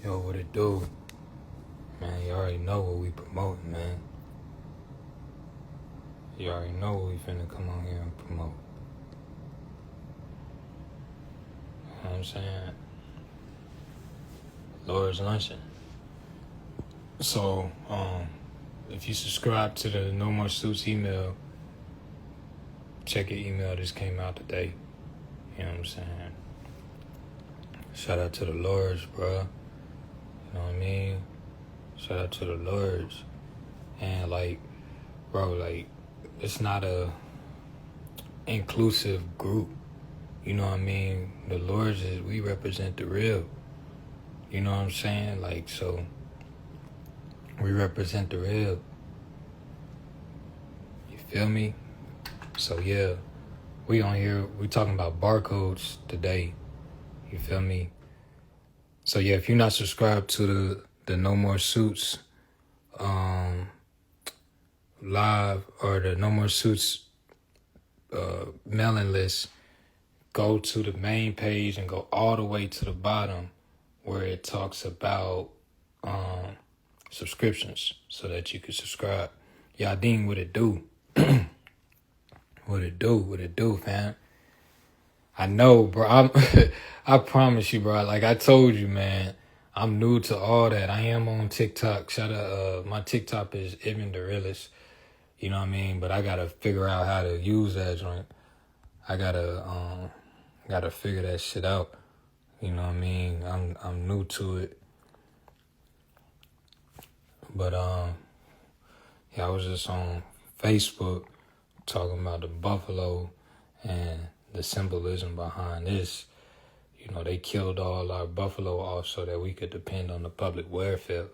Yo, what it do? Man, you already know what we promoting, man. You already know what we finna come on here and promote. You know what I'm saying? Lord's Luncheon. So, if you subscribe to the No More Suits email, check your email. This came out today. You know what I'm saying? Shout out to the Lords, bro. You know what I mean? Shout out to the Lords. And bro, it's not a inclusive group. You know what I mean? The Lords we represent the real. You know what I'm saying? So we represent the real. You feel me? So yeah, we on here, we talking about barcodes today. You feel me? So yeah, if you're not subscribed to the No More Suits live or the No More Suits mailing list, go to the main page and go all the way to the bottom where it talks about subscriptions so that you can subscribe. Y'all ding what it do. What it do, fam. I know, bro. I promise you, bro. Like I told you, man, I'm new to all that. I am on TikTok. Shout out, my TikTok is Ibn Darrellqslade. You know what I mean? But I gotta figure out how to use that joint. I gotta figure that shit out. You know what I mean? I'm new to it. But yeah, I was just on Facebook talking about the buffalo and the symbolism behind this. You know, they killed all our buffalo off so that we could depend on the public welfare.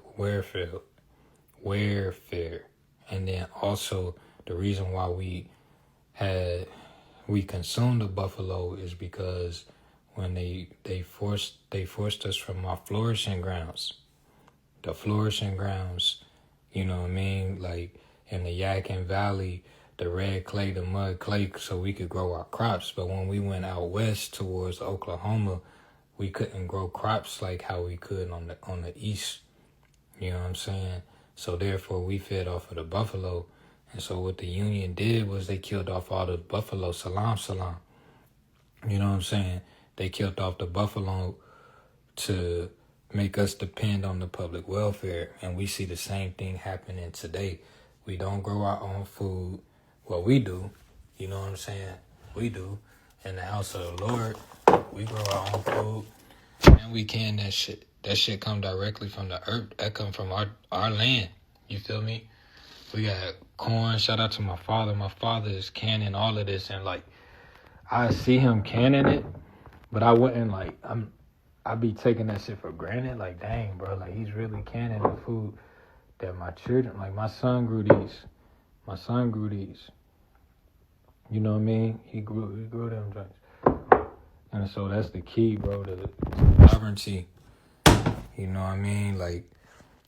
And then also the reason why we consumed the buffalo is because when they forced us from our flourishing grounds. The flourishing grounds, you know what I mean? Like in the Yadkin Valley, the red clay, the mud clay, so we could grow our crops. But when we went out west towards Oklahoma, we couldn't grow crops like how we could on the east. You know what I'm saying? So therefore, we fed off of the buffalo. And so what the Union did was they killed off all the buffalo. Salam. You know what I'm saying? They killed off the buffalo to make us depend on the public welfare. And we see the same thing happening today. We don't grow our own food. Well, we do. You know what I'm saying? We do. In the house of the Lord, we grow our own food. And we can that shit. That shit come directly from the earth. That come from our land. You feel me? We got corn. Shout out to my father. My father is canning all of this. And I see him canning it. But I wouldn't I be taking that shit for granted. Like, dang, bro. Like, he's really canning the food that my children, my son grew these. You know what I mean? He grew them joints. And so that's the key, bro, to sovereignty. You know what I mean? Like,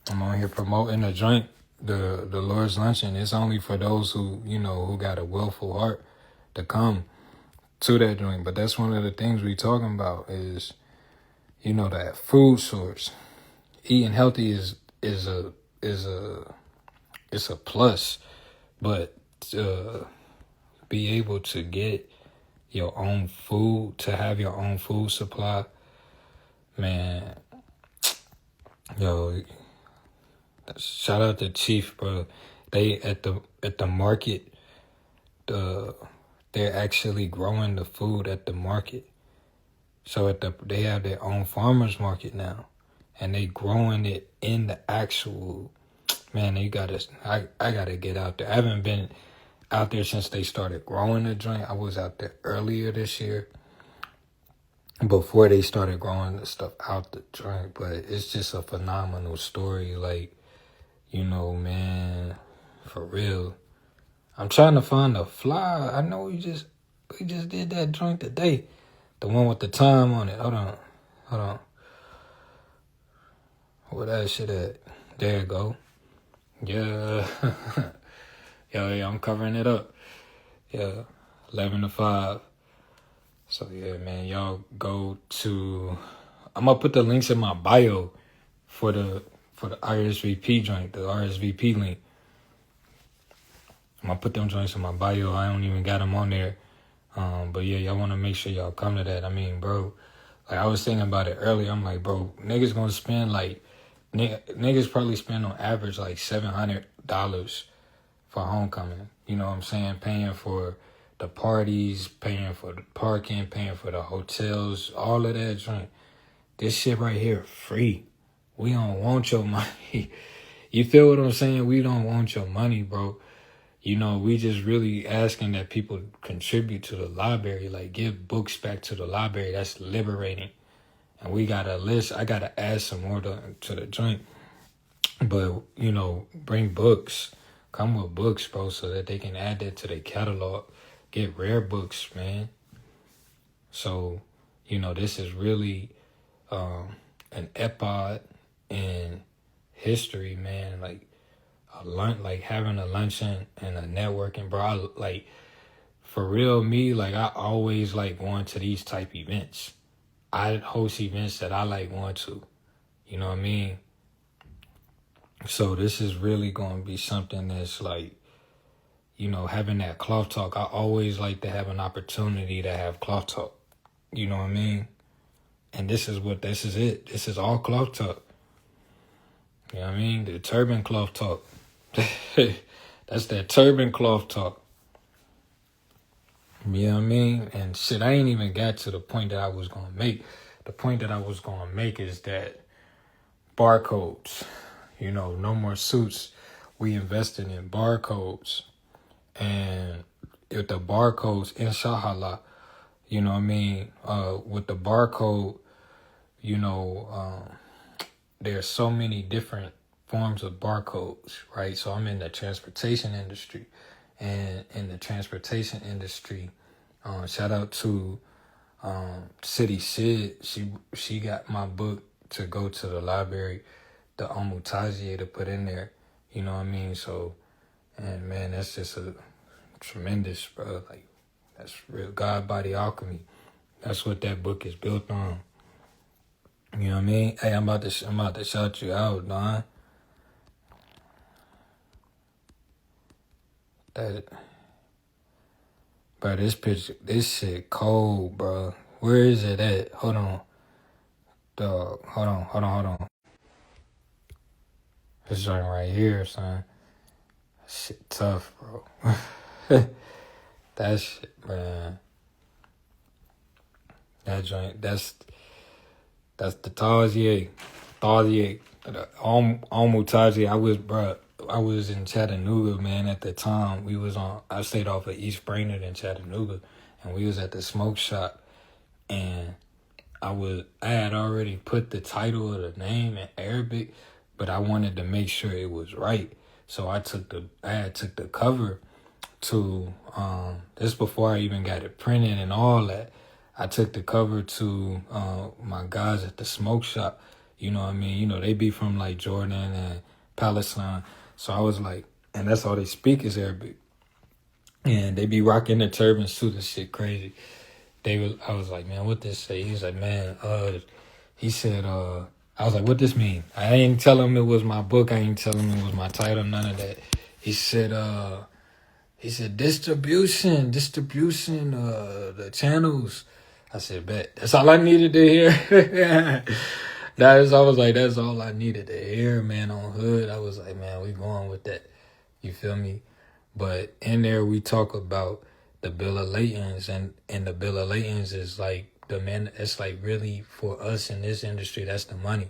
I'm on here promoting a joint, the Lord's Luncheon. It's only for those who, who got a willful heart to come to that joint. But that's one of the things we talking about is, that food source. Eating healthy is a plus, but be able to get your own food, to have your own food supply, man. Yo, shout out to Chief, bro. They at the market, they're actually growing the food at the market. So they have their own farmers market now, and they growing it in the actual. Man, I gotta get out there. I haven't been out there since they started growing the joint. I was out there earlier this year, before they started growing the stuff out the joint. But it's just a phenomenal story. Man, for real. I'm trying to find a fly. I know we just did that joint today. The one with the time on it. Hold on. Where that shit at? There you go. Yeah. Yeah, I'm covering it up. Yeah, 11 to 5. So, yeah, man, y'all go to... I'm going to put the links in my bio. for the RSVP joint, the RSVP link. I'm gonna put them joints in my bio. I don't even got them on there. But yeah, y'all want to make sure y'all come to that. I mean, bro, like I was thinking about it earlier. I'm like, bro, niggas gonna spend like, niggas probably spend on average like $700 for homecoming. You know what I'm saying? Paying for the parties, paying for the parking, paying for the hotels, all of that joint. This shit right here, free. We don't want your money. You feel what I'm saying? We don't want your money, bro. You know, we just really asking that people contribute to the library, like give books back to the library. That's liberating. And we got a list. I got to add some more to the joint. But, you know, bring books. Come with books, bro, so that they can add that to their catalog. Get rare books, man. So, you know, this is really an epoch in history, man. Like, like having a luncheon and a networking, bro. Like, for real, me, like, I always like going to these type events. I host events that I like going to. You know what I mean? So this is really going to be something that's like, you know, having that cloth talk. I always like to have an opportunity to have cloth talk. You know what I mean? And this is it. This is all cloth talk. You know what I mean? The turban cloth talk. That's that turban cloth talk. You know what I mean? And shit, I ain't even got to the point that I was going to make. The point that I was going to make is that barcodes, you know, no more suits. We invested in barcodes. And with the barcodes, inshallah, you know what I mean? With the barcode, you know, there's so many different forms of barcodes, right? So I'm in the transportation industry, and in the transportation industry, shout out to City Sid. She got my book to go to the library, the Omutazier to put in there. You know what I mean? So, and man, that's just a tremendous, bro. Like, that's real God body alchemy. That's what that book is built on. You know what I mean? Hey, I'm about to shout you out, Don. Bro, this shit cold, bro. Where is it at? Hold on. Dog, hold on. This joint right here, son. That shit tough, bro. That shit, man. That joint, that's the Tazier. Omutazier. I was in Chattanooga, man, at the time. I stayed off of East Brainerd in Chattanooga, and we was at the smoke shop, and I had already put the title of the name in Arabic, but I wanted to make sure it was right. So I took the cover to, this before I even got it printed and all that. I took the cover to my guys at the smoke shop. You know what I mean? You know, they be from like Jordan and Palestine. So I was like, and that's all they speak is Arabic. And they be rocking the turbans too, the shit crazy. I was like, man, what this say? He was like, man, he said, I was like, what this mean? I ain't tell him it was my book. I ain't tell him it was my title, none of that. He said, distribution, the channels. I said, bet. That's all I needed to hear. That's all I needed to hear, man, on Hood. I was like, man, we going with that. You feel me? But in there, we talk about the Bill of Ladens, and the Bill of Ladens is like it's like really for us in this industry, that's the money.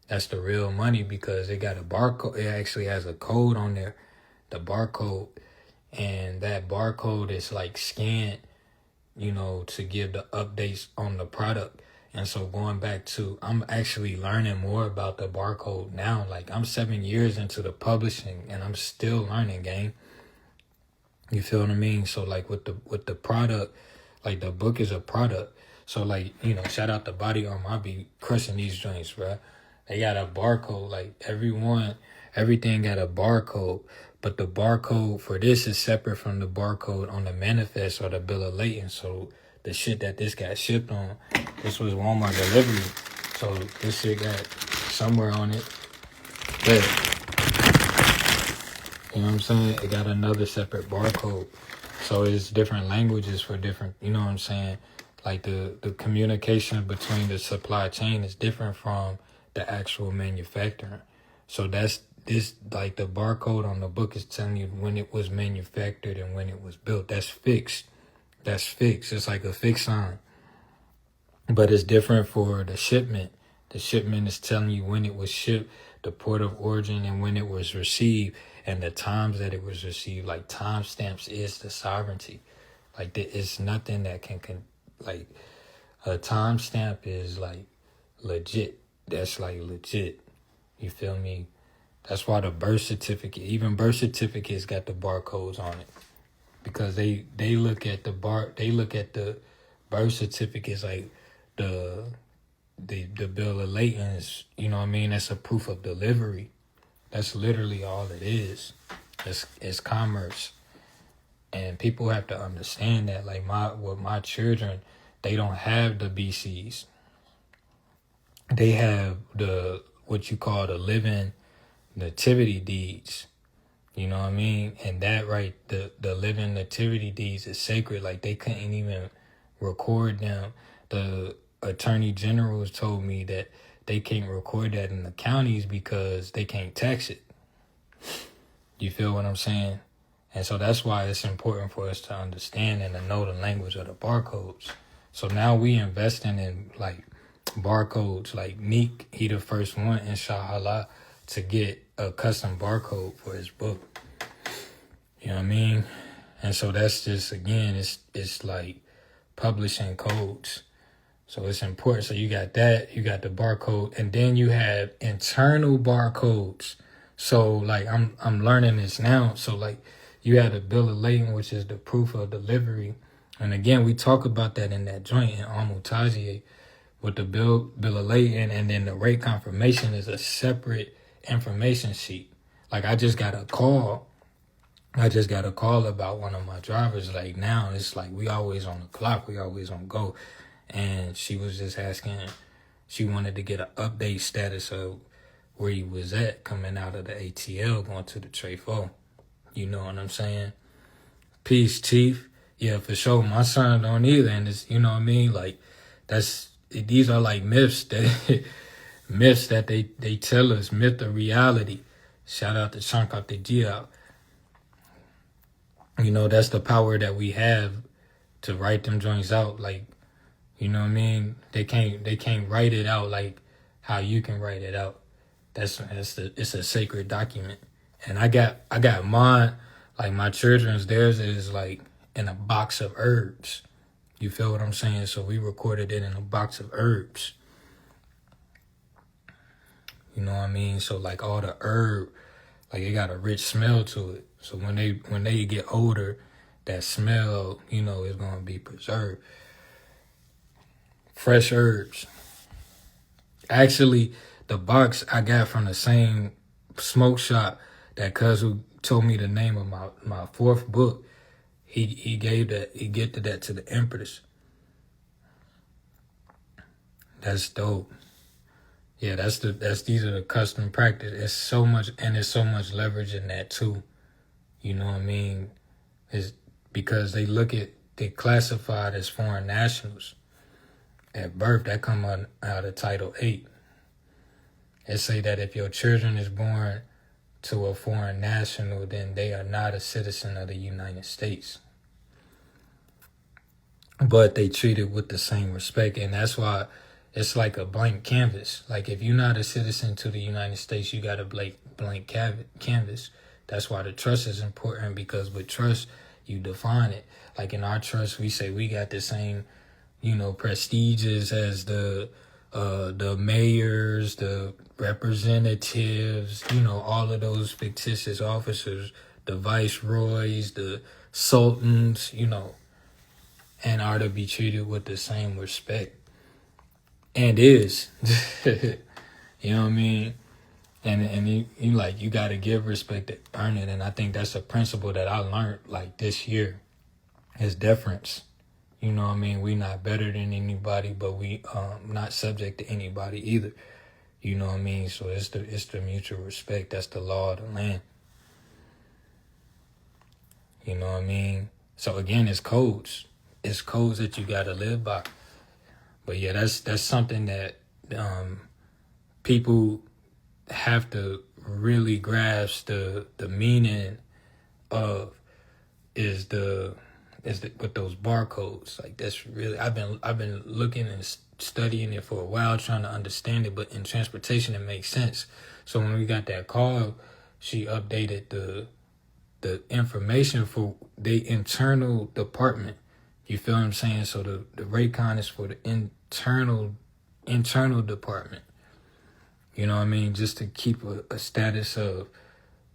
That's the real money because it got a barcode. It actually has a code on there, the barcode. And that barcode is like scanned, you know, to give the updates on the product. And so going back to, I'm actually learning more about the barcode now. Like I'm 7 years into the publishing and I'm still learning, gang. You feel what I mean? So like with the product, like the book is a product. So like, you know, shout out to Body Armor. I be crushing these joints, bro. They got a barcode. Like everything got a barcode. But the barcode for this is separate from the barcode on the manifest or the bill of lading. So the shit that this got shipped on, this was Walmart delivery. So this shit got somewhere on it. But, you know what I'm saying? It got another separate barcode. So it's different languages for different, you know what I'm saying? Like the communication between the supply chain is different from the actual manufacturing. So that's this, like the barcode on the book is telling you when it was manufactured and when it was built. That's fixed. That's fixed. It's like a fixed sign. But it's different for the shipment. The shipment is telling you when it was shipped, the port of origin, and when it was received, and the times that it was received. Like timestamps is the sovereignty. Like it's nothing that can like a timestamp is like legit. That's like legit. You feel me? That's why the birth certificate, even birth certificates got the barcodes on it. Because they look at the birth certificates like the bill of lading, you know what I mean? That's a proof of delivery. That's literally all it is. It's commerce. And people have to understand that. Like with my children, they don't have the BCs. They have what you call the living nativity deeds. You know what I mean? And that the living nativity deeds is sacred. Like they couldn't even record them. The attorney generals told me that they can't record that in the counties because they can't tax it. You feel what I'm saying? And so that's why it's important for us to understand and to know the language of the barcodes. So now we investing in like barcodes. Like Neek, he the first one, inshallah, to get a custom barcode for his book. You know what I mean? And so that's just, again, it's like publishing codes. So it's important. So you got that, you got the barcode, and then you have internal barcodes. So like I'm learning this now. So like you have the bill of lading, which is the proof of delivery. And again, we talk about that in that joint in Amutazier with the bill of lading, and then the rate confirmation is a separate information sheet. Like I just got a call about one of my drivers. Like now it's like we always on the clock, we always on go. And she was just asking, she wanted to get an update status of where he was at coming out of the ATL going to the Tray 4. You know what I'm saying? Peace, Chief. Yeah, for sure. My son don't either. And it's, you know what I mean? Like these are like myths that they tell us, myth of reality. Shout out to Shankar Tejia. You know, that's the power that we have to write them joints out. Like, you know what I mean? They can't write it out like how you can write it out. It's a sacred document. And I got mine, like my children's, theirs is like in a box of herbs. You feel what I'm saying? So we recorded it in a box of herbs. You know what I mean? So like all the herb, like it got a rich smell to it. So when they get older, that smell, you know, is gonna be preserved. Fresh herbs. Actually, the box I got from the same smoke shop that cuz who told me the name of my fourth book. He gifted that to the Empress. That's dope. Yeah, these are the custom practice. It's so much, and there's so much leverage in that too. You know what I mean? It's because they classified as foreign nationals at birth. That come out of Title 8. It say that if your children is born to a foreign national, then they are not a citizen of the United States. But they treat it with the same respect, and that's why it's like a blank canvas. Like if you're not a citizen to the United States, you got a blank canvas. That's why the trust is important, because with trust, you define it. Like in our trust, we say we got the same, you know, prestiges as the mayors, the representatives, you know, all of those fictitious officers, the viceroys, the sultans, you know, and are to be treated with the same respect. And is. You know what I mean? And you got to give respect to earn it. And I think that's a principle that I learned like this year is deference. You know what I mean? We not better than anybody, but we not subject to anybody either. You know what I mean? So it's the mutual respect. That's the law of the land. You know what I mean? So again, it's codes. It's codes that you gotta live by. But yeah, that's something that people have to really grasp the meaning of is with those barcodes. Like that's really I've been looking and studying it for a while, trying to understand it. But in transportation, it makes sense. So when we got that call, she updated the information for the internal department. You feel what I'm saying? So the Raycon is for the internal department. You know what I mean? Just to keep a status of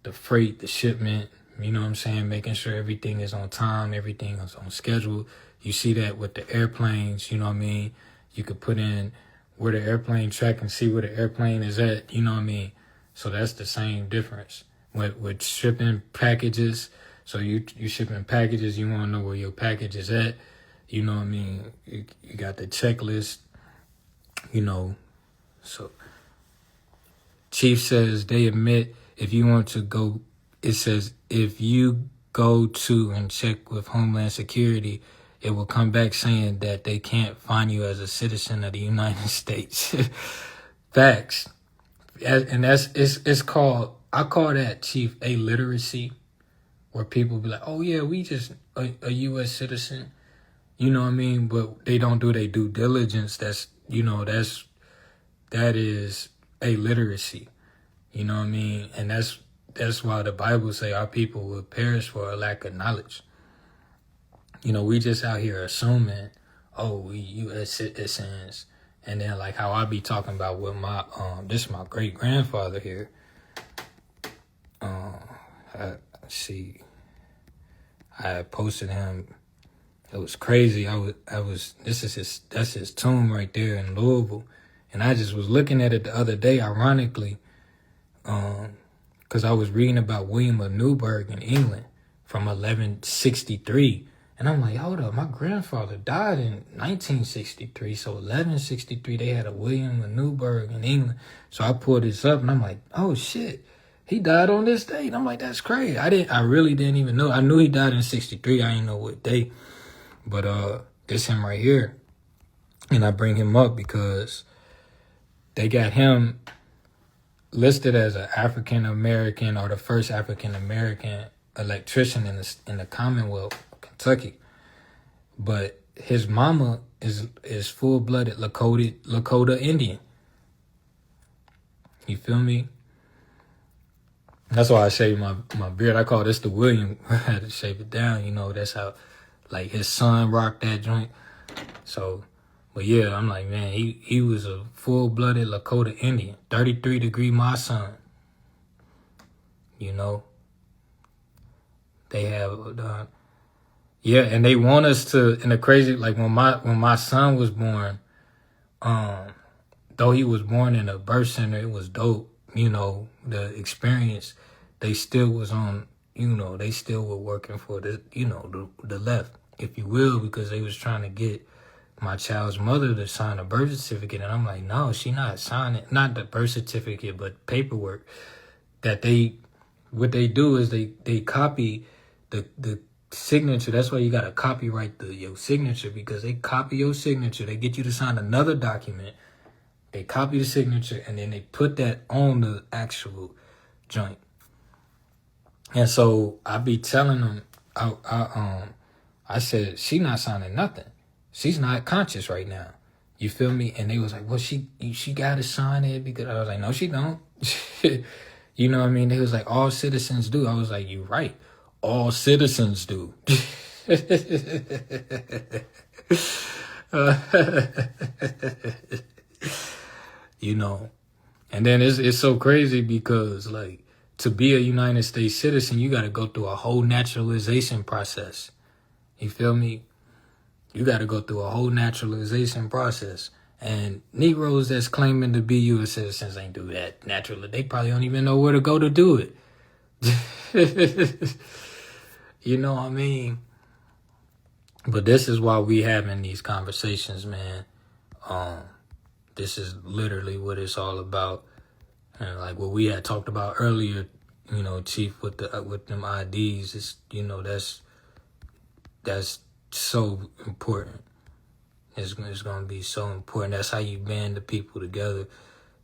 the freight, the shipment, you know what I'm saying? Making sure everything is on time, everything is on schedule. You see that with the airplanes, you know what I mean? You could put in where the airplane track and see where the airplane is at, you know what I mean? So that's the same difference. With shipping packages, so you shipping packages, you want to know where your package is at, you know what I mean? You got the checklist, you know. So Chief says they admit if you want to go, it says if you go to and check with Homeland Security, it will come back saying that they can't find you as a citizen of the United States. Facts. And it's called, I call that, Chief, illiteracy, where people be like, oh yeah, we just a U.S. citizen, you know what I mean? But they don't do their due diligence. That is illiteracy, you know what I mean? And that's why the Bible say our people will perish for a lack of knowledge. You know, we just out here assuming, oh, we U.S. citizens. And then like how I be talking about with my, this is my great grandfather here. I had posted him. It was crazy. That's his tomb right there in Louisville. And I just was looking at it the other day, ironically, because I was reading about William of Newburgh in England from 1163. And I'm like, hold up, my grandfather died in 1963. So 1163, they had a William of Newburgh in England. So I pulled this up and I'm like, oh shit, he died on this date. And I'm like, that's crazy. I really didn't even know. I knew he died in 63. I didn't know what day. But this him right here. And I bring him up because they got him listed as an African American, or the first African American electrician in the Commonwealth of Kentucky. But his mama is full-blooded Lakota Indian. You feel me? That's why I shave my beard. I call this the William. I had to shave it down, you know. That's how, like, his son rocked that joint. So, but yeah, I'm like, man, he was a full-blooded Lakota Indian. 33-degree my son. You know? They have, yeah, and they want us to, and the crazy, like when my son was born, though he was born in a birth center, it was dope, you know, the experience. They still was on, you know, they still were working for the, you know, the left, if you will, because they was trying to get my child's mother to sign a birth certificate. And I'm like, no, she not signing, not the birth certificate, but paperwork. That what they do is they copy the signature. That's why you got to copyright your signature, because they copy your signature. They get you to sign another document. They copy the signature, and then they put that on the actual joint. And so I be telling them, I said, she not signing nothing. She's not conscious right now. You feel me? And they was like, well, she got to sign it, because I was like, no, she don't. You know what I mean? They was like, all citizens do. I was like, you right. All citizens do. You know, and then it's so crazy because, like, to be a United States citizen, you got to go through a whole naturalization process. You feel me? You got to go through a whole naturalization process. And Negroes that's claiming to be U.S. citizens ain't do that naturally. They probably don't even know where to go to do it. You know what I mean? But this is why we having these conversations, man. This is literally what it's all about. And like what we had talked about earlier, you know, Chief, with them IDs, is, you know, that's so important. It's going to be so important. That's how you band the people together,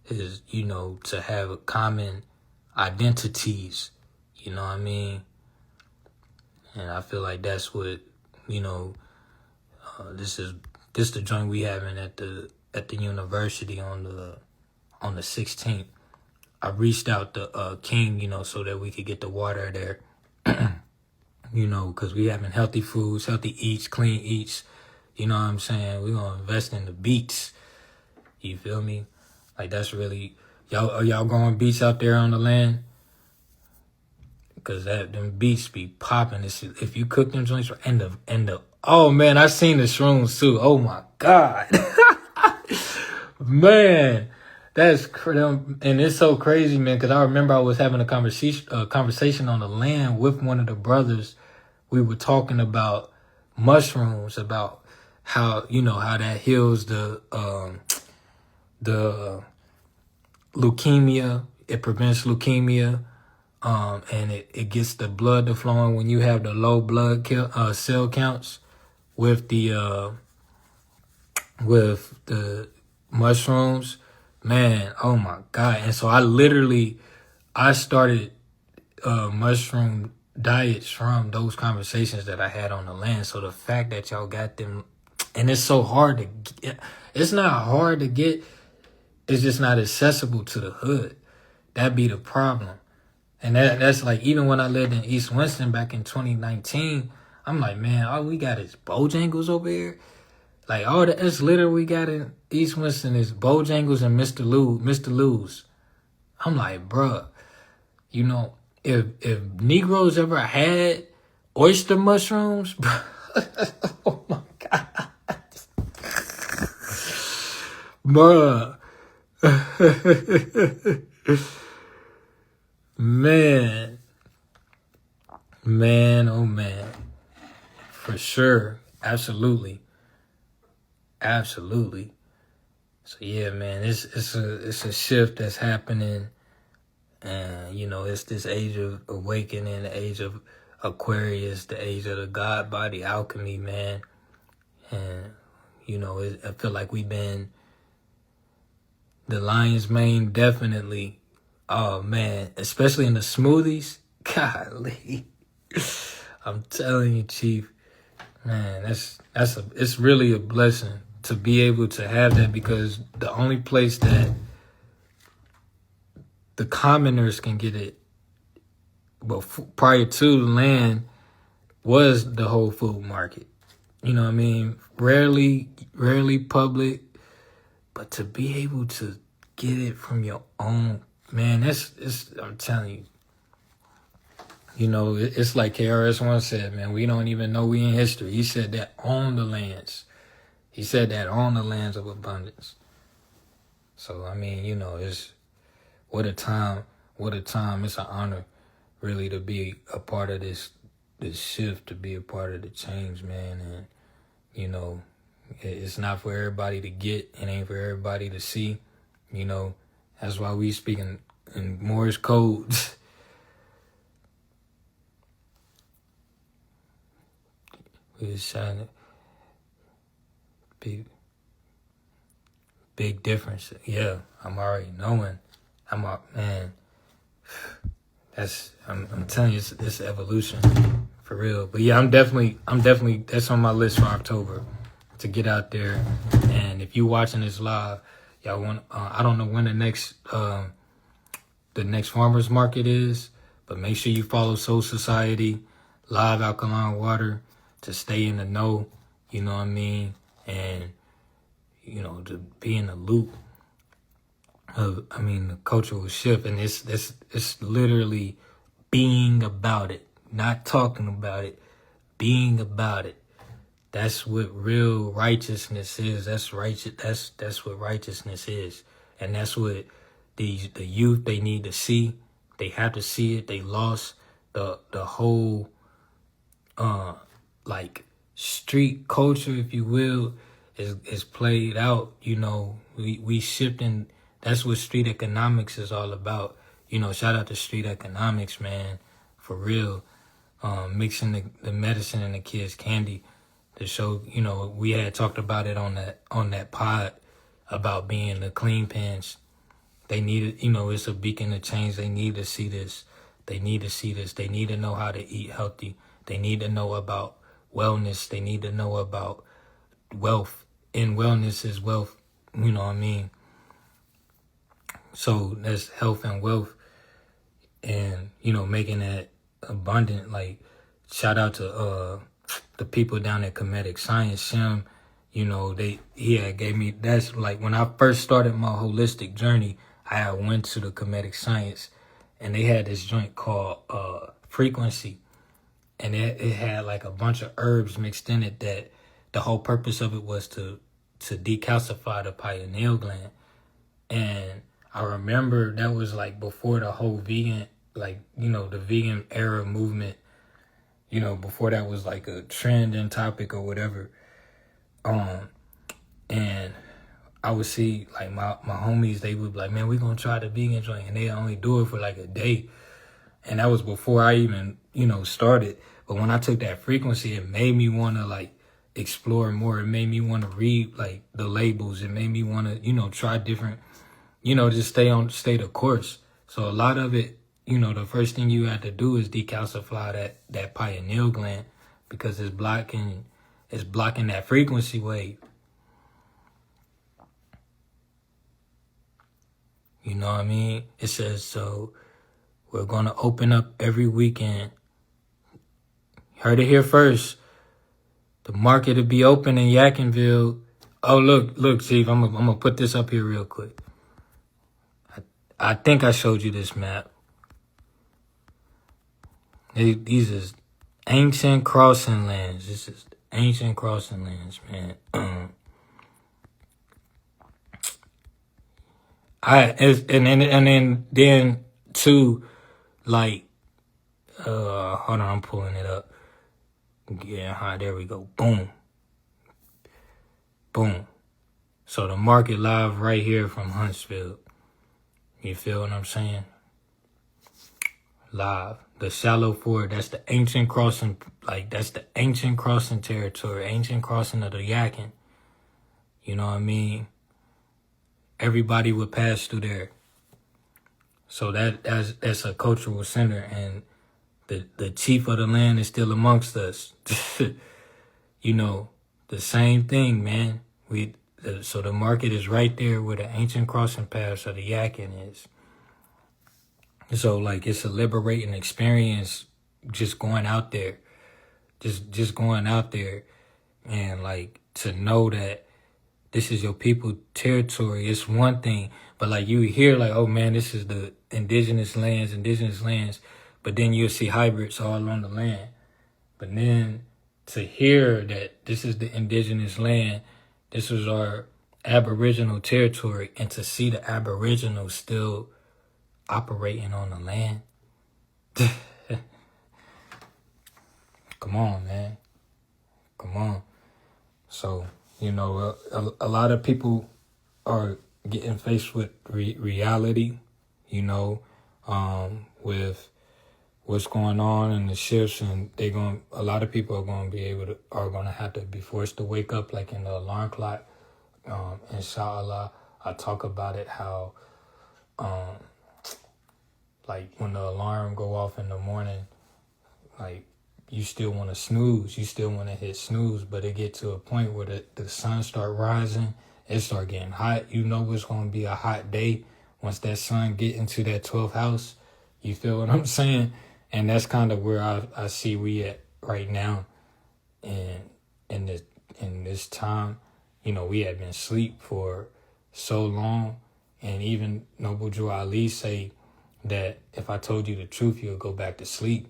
is, you know, to have common identities. You know what I mean? And I feel like that's what, you know, this the joint we having at the university on the 16th. I reached out to King, you know, so that we could get the water there. You know, because we having healthy foods, healthy eats, clean eats. You know what I'm saying? We're going to invest in the beats. You feel me? Like, that's really... Are y'all going beats out there on the land? Because them beats be popping. If you cook them joints, end of... Oh, man, I seen the shrooms, too. Oh, my God. Man, that's crazy. And it's so crazy, man, because I remember I was having a conversation on the land with one of the brothers. We were talking about mushrooms, about how, you know, how that heals the leukemia. It prevents leukemia, and it gets the blood to flowing when you have the low blood cell counts with the mushrooms. Man, oh my God. And so I started mushroom diets from those conversations that I had on the land. So the fact that y'all got them, and it's so hard to get, it's not hard to get, it's just not accessible to the hood. That'd be the problem. And that's like, even when I lived in East Winston back in 2019, I'm like, man, all we got is Bojangles over here. Like, all that's literally we got in East Winston is Bojangles and Mr. Lou's. I'm like, bruh, you know, if Negroes ever had oyster mushrooms, oh my God, bruh, man, oh man, for sure, absolutely. So yeah, man, it's a shift that's happening. And, you know, it's this age of awakening, the age of Aquarius, the age of the God body alchemy, man. And, you know, I feel like we've been, the lion's mane, definitely. Oh, man, especially in the smoothies. Golly. I'm telling you, Chief, man, it's really a blessing to be able to have that, because the only place that the commoners can get it, well, prior to the land, was the Whole Food Market. You know what I mean? Rarely public, but to be able to get it from your own, man, I'm telling you. You know, it's like KRS-One said, man, we don't even know we in history. He said that on the lands. He said that on the lands of abundance. So, I mean, you know, what a time. It's an honor, really, to be a part of this shift, to be a part of the change, man. And, you know, it's not for everybody to get. It ain't for everybody to see. You know, that's why we speak in Morse codes. We just trying to big difference. Yeah, I'm already knowing. Man. I'm telling you, it's evolution for real. But yeah, I'm definitely that's on my list for October, to get out there. And if you watching this live, y'all want, I don't know when the next farmers market is, but make sure you follow Soul Society, Live Alkaline Water, to stay in the know, you know what I mean? And, you know, to be in the loop of, the cultural shift. And it's literally being about it, not talking about it, being about it. That's what real righteousness is. That's righteous. That's what righteousness is. And that's what the youth, they need to see. They have to see it. They lost the whole, like, street culture, if you will, is played out. You know, we shifting that's what street economics is all about. You know, shout out to street economics, man, for real. Mixing the medicine and the kids' candy to show, you know, we had talked about it on that pod about being the clean pants. They need, you know, it's a beacon of change. They need to see this. They need to see this. They need to know how to eat healthy. They need to know about wellness. They need to know about wealth. And wellness is wealth. You know what I mean? So that's health and wealth. And, you know, making that abundant. Like, shout out to the people down at Comedic Science. Shem, you know, he had gave me, that's like when I first started my holistic journey, I had went to the Comedic Science, and they had this joint called Frequency, and it had like a bunch of herbs mixed in it that the whole purpose of it was to decalcify the pineal gland. And I remember that was like before the whole vegan, like, you know, the vegan era movement, you know, before that was like a trending topic or whatever. And I would see like my homies, they would be like, man, we gonna try the vegan joint, and they only do it for like a day. And that was before I even, you know, started. But when I took that frequency, it made me want to like explore more. It made me want to read like the labels. It made me want to, you know, try different, you know, just stay the course. So a lot of it, you know, the first thing you have to do is decalcify that pineal gland, because it's blocking that frequency wave. You know what I mean? It says, so we're going to open up every weekend. Heard it here first. The market will be open in Yakinville. Oh, look, Chief, I'm going to put this up here real quick. I think I showed you this map. These is ancient crossing lands. This is ancient crossing lands, man. And then too, like, hold on, I'm pulling it up. Yeah, there we go. Boom. So the market live right here from Huntsville. You feel what I'm saying? Live. The shallow ford, that's the ancient crossing, like that's the ancient crossing territory, ancient crossing of the Yakin. You know what I mean? Everybody would pass through there. So that's a cultural center, and the chief of the land is still amongst us. You know, the same thing, man. So the market is right there where the ancient crossing paths of the Yakin is. So like it's a liberating experience just going out there. Just going out there, and like to know that this is your people territory. It's one thing, but like you hear like, oh man, this is the indigenous lands, but then you'll see hybrids all on the land. But then to hear that this is the indigenous land, this is our aboriginal territory, and to see the aboriginals still operating on the land. Come on, man. Come on. So, you know, a lot of people are getting faced with reality, you know, with what's going on and the shifts, and a lot of people are going to have to be forced to wake up like in the alarm clock. Inshallah, I talk about it how, like when the alarm go off in the morning, like you still want to snooze, you still want to hit snooze, but it get to a point where the sun start rising, it start getting hot. You know it's going to be a hot day once that sun get into that 12th house. You feel what I'm saying? And that's kind of where I see we at right now. And in this time, you know, we have been asleep for so long. And even Noble Drew Ali say that if I told you the truth, you'll go back to sleep.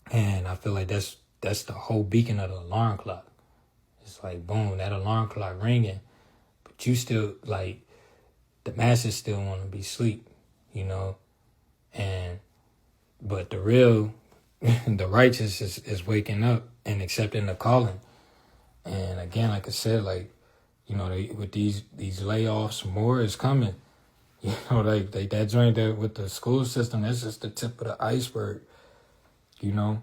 And I feel like that's the whole beacon of the alarm clock. It's like, boom, that alarm clock ringing. But you still, like, the masses still want to be asleep, you know? But the real, the righteous is waking up and accepting the calling. And again, like I said, like, you know, with these layoffs, more is coming. You know, like that joint that with the school system, that's just the tip of the iceberg, you know?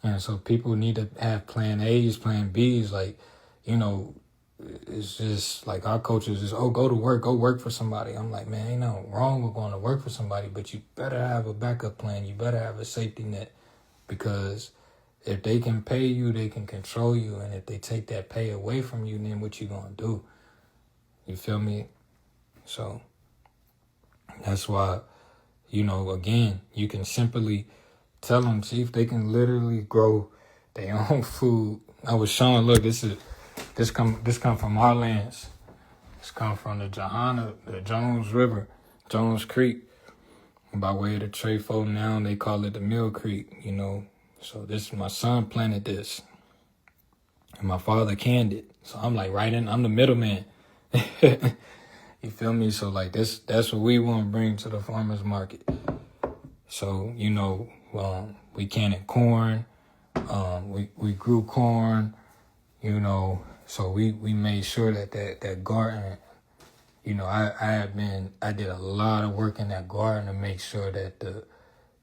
And so people need to have plan A's, plan B's, like, you know, it's just like our coaches is, go to work, go work for somebody. I'm like, man, ain't nothing wrong with going to work for somebody, but you better have a backup plan. You better have a safety net, because if they can pay you, they can control you. And if they take that pay away from you, then what you gonna do? You feel me? So that's why, you know, again, you can simply tell them, see if they can literally grow their own food. I was showing, look, this come from our lands. This come from the Jones River, Jones Creek, by way of the Trefo. Now they call it the Mill Creek, you know. So my son planted this, and my father canned it. So I'm like I'm the middleman. You feel me? So like that's what we want to bring to the farmers market. So, you know, we canned corn, we grew corn, you know. So we made sure that garden, you know, I did a lot of work in that garden to make sure that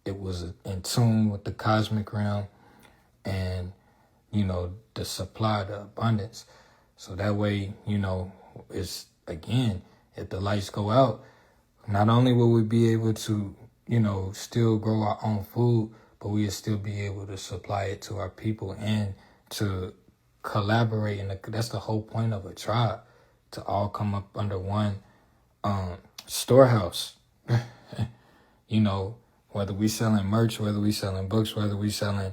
it was in tune with the cosmic realm, and, you know, the supply, the abundance. So that way, you know, it's, again, if the lights go out, not only will we be able to, you know, still grow our own food, but we'll still be able to supply it to our people and to collaborate. And that's the whole point of a tribe, to all come up under one storehouse. You know, whether we selling merch, whether we selling books, whether we selling,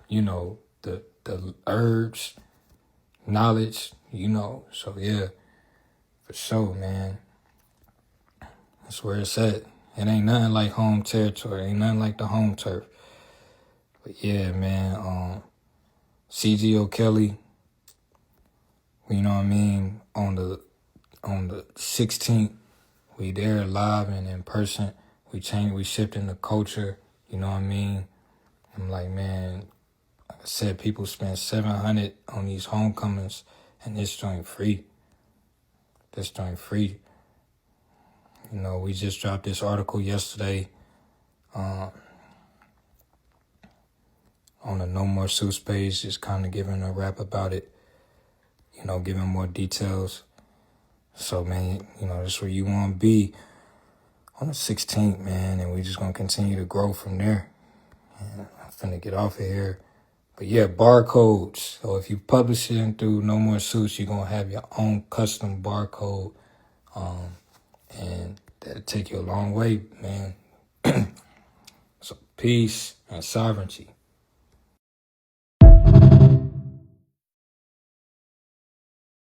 you know, the herbs, knowledge, you know. So yeah, for sure, man. That's where it's at. It ain't nothing like home territory. Ain't nothing like the home turf. But yeah, man, C.G. O'Kelly, you know what I mean, on the 16th, we there live and in person. We shifting the culture, you know what I mean? I'm like, man, like I said, people spend $700 on these homecomings, and this joint free. This joint free. You know, we just dropped this article yesterday on the No More Suits page, just kind of giving a rap about it, you know, giving more details. So, man, you know, that's where you want to be on the 16th, man, and we just going to continue to grow from there. And I'm finna get off of here. But yeah, barcodes. So if you publishing through No More Suits, you're going to have your own custom barcode, and that'll take you a long way, man. So peace and sovereignty.